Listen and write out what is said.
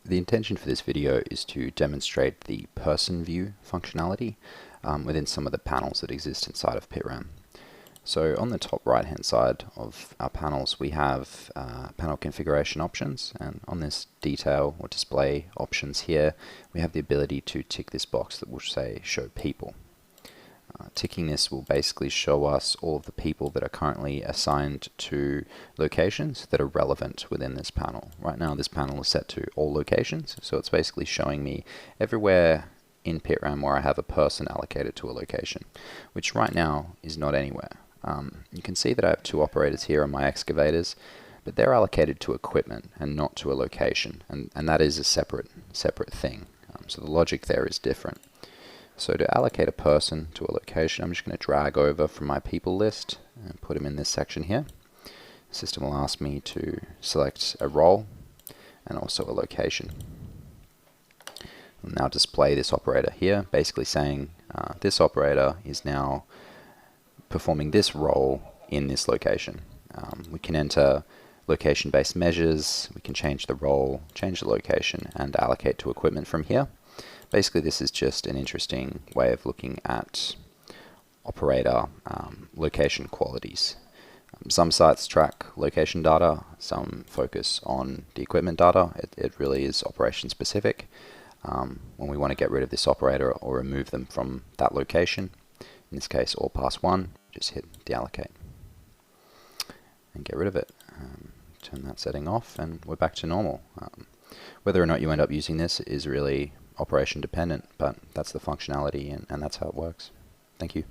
The intention for this video is to demonstrate the person view functionality within some of the panels that exist inside of Pitram. So on the top right hand side of our panels we have panel configuration options, and on this detail or display options here we have the ability to tick this box that will say show people. Ticking this will basically show us all of the people that are currently assigned to locations that are relevant within this panel. Right now this panel is set to all locations, so it's basically showing me everywhere in Pitram where I have a person allocated to a location, which right now is not anywhere. You can see that I have two operators here on my excavators, but they're allocated to equipment and not to a location, and that is a separate thing. So the logic there is different. So to allocate a person to a location, I'm just going to drag over from my people list and put him in this section here. The system will ask me to select a role and also a location. I'll now display this operator here, basically saying this operator is now performing this role in this location. We can enter location-based measures, we can change the role, change the location, and allocate to equipment from here. Basically this is just an interesting way of looking at operator location qualities. Some sites track location data, some focus on the equipment data. It really is operation specific. When we want to get rid of this operator or remove them from that location, in this case all pass 1, just hit deallocate and get rid of it. Turn that setting off and we're back to normal. Whether or not you end up using this is really operation dependent, but that's the functionality and that's how it works. Thank you.